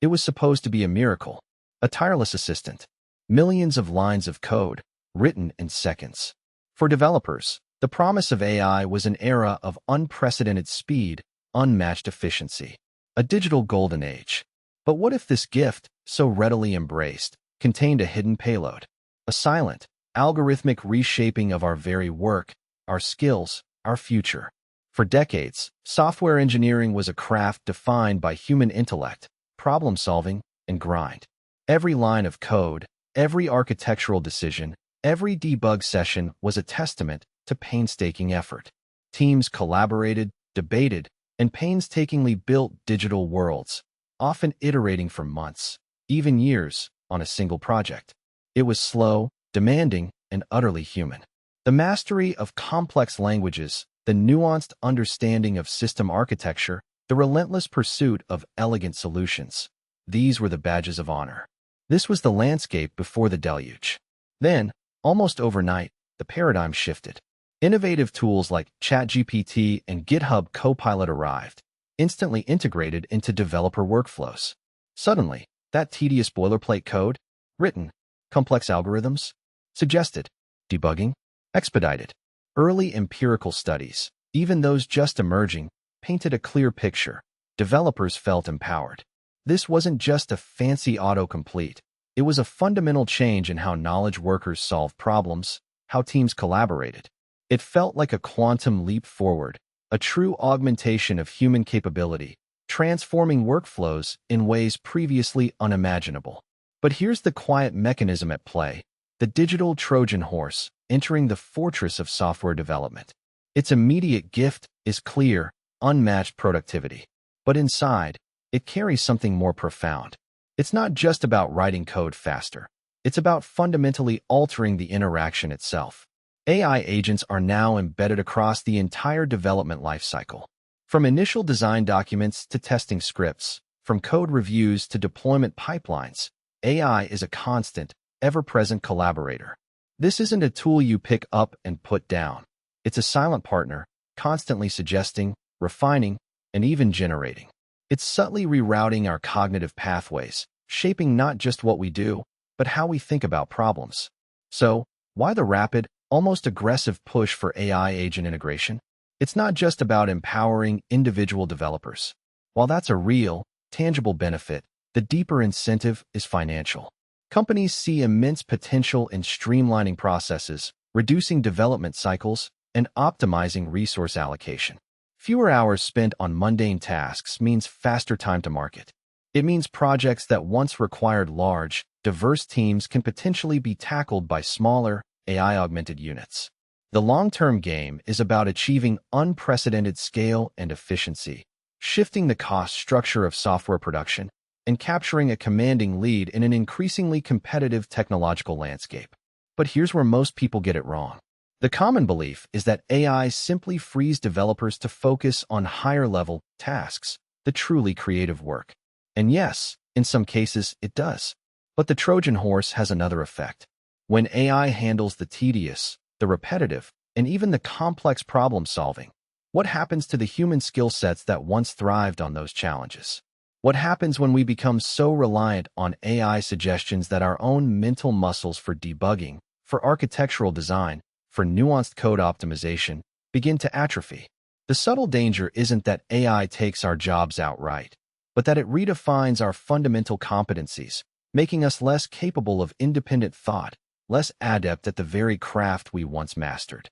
It was supposed to be a miracle, a tireless assistant. Millions of lines of code, written in seconds. For developers, the promise of AI was an era of unprecedented speed, unmatched efficiency. A digital golden age. But what if this gift, so readily embraced, contained a hidden payload? A silent, algorithmic reshaping of our very work, our skills, our future. For decades, software engineering was a craft defined by human intellect, problem-solving, and grind. Every line of code, every architectural decision, every debug session was a testament to painstaking effort. Teams collaborated, debated, and painstakingly built digital worlds, often iterating for months, even years, on a single project. It was slow, demanding, and utterly human. The mastery of complex languages, the nuanced understanding of system architecture, the relentless pursuit of elegant solutions. These were the badges of honor. This was the landscape before the deluge. Then, almost overnight, the paradigm shifted. Innovative tools like ChatGPT and GitHub Copilot arrived, instantly integrated into developer workflows. Suddenly, that tedious boilerplate code, written, complex algorithms, suggested, debugging, expedited. Early empirical studies, even those just emerging, painted a clear picture. Developers felt empowered. This wasn't just a fancy autocomplete. It was a fundamental change in how knowledge workers solved problems, how teams collaborated. It felt like a quantum leap forward, a true augmentation of human capability, transforming workflows in ways previously unimaginable. But here's the quiet mechanism at play, the digital Trojan Horse, entering the fortress of software development. Its immediate gift is clear, unmatched productivity. But inside, it carries something more profound. It's not just about writing code faster. It's about fundamentally altering the interaction itself. AI agents are now embedded across the entire development lifecycle. From initial design documents to testing scripts, from code reviews to deployment pipelines, AI is a constant, ever-present collaborator. This isn't a tool you pick up and put down. It's a silent partner, constantly suggesting, refining, and even generating. It's subtly rerouting our cognitive pathways, shaping not just what we do, but how we think about problems. So, why the rapid, almost aggressive push for AI agent integration? It's not just about empowering individual developers. While that's a real, tangible benefit, the deeper incentive is financial. Companies see immense potential in streamlining processes, reducing development cycles, and optimizing resource allocation. Fewer hours spent on mundane tasks means faster time to market. It means projects that once required large, diverse teams can potentially be tackled by smaller, AI-augmented units. The long-term game is about achieving unprecedented scale and efficiency, shifting the cost structure of software production, and capturing a commanding lead in an increasingly competitive technological landscape. But here's where most people get it wrong. The common belief is that AI simply frees developers to focus on higher-level tasks, the truly creative work. And yes, in some cases, it does. But the Trojan Horse has another effect. When AI handles the tedious, the repetitive, and even the complex problem-solving, what happens to the human skill sets that once thrived on those challenges? What happens when we become so reliant on AI suggestions that our own mental muscles for debugging, for architectural design, for nuanced code optimization, begin to atrophy? The subtle danger isn't that AI takes our jobs outright, but that it redefines our fundamental competencies, making us less capable of independent thought, less adept at the very craft we once mastered.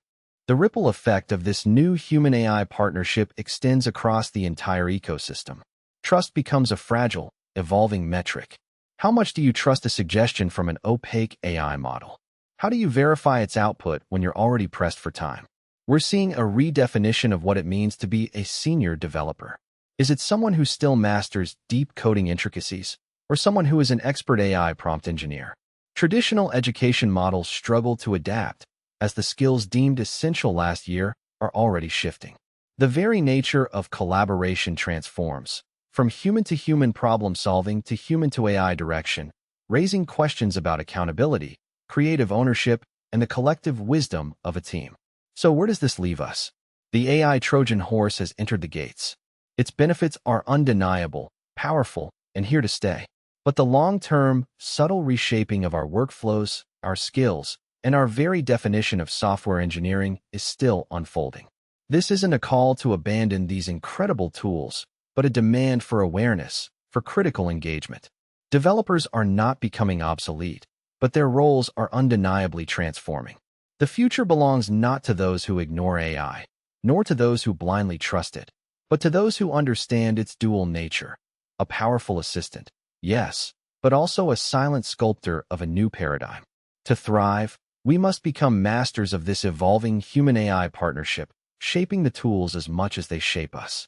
The ripple effect of this new human-AI partnership extends across the entire ecosystem. Trust becomes a fragile, evolving metric. How much do you trust a suggestion from an opaque AI model? How do you verify its output when you're already pressed for time? We're seeing a redefinition of what it means to be a senior developer. Is it someone who still masters deep coding intricacies, or someone who is an expert AI prompt engineer? Traditional education models struggle to adapt, as the skills deemed essential last year are already shifting. The very nature of collaboration transforms, from human-to-human problem-solving to human-to-AI direction, raising questions about accountability, creative ownership, and the collective wisdom of a team. So where does this leave us? The AI Trojan Horse has entered the gates. Its benefits are undeniable, powerful, and here to stay. But the long-term, subtle reshaping of our workflows, our skills, and our very definition of software engineering is still unfolding. This isn't a call to abandon these incredible tools, but a demand for awareness, for critical engagement. Developers are not becoming obsolete, but their roles are undeniably transforming. The future belongs not to those who ignore AI, nor to those who blindly trust it, but to those who understand its dual nature. A powerful assistant, yes, but also a silent sculptor of a new paradigm. To thrive, we must become masters of this evolving human-AI partnership, shaping the tools as much as they shape us.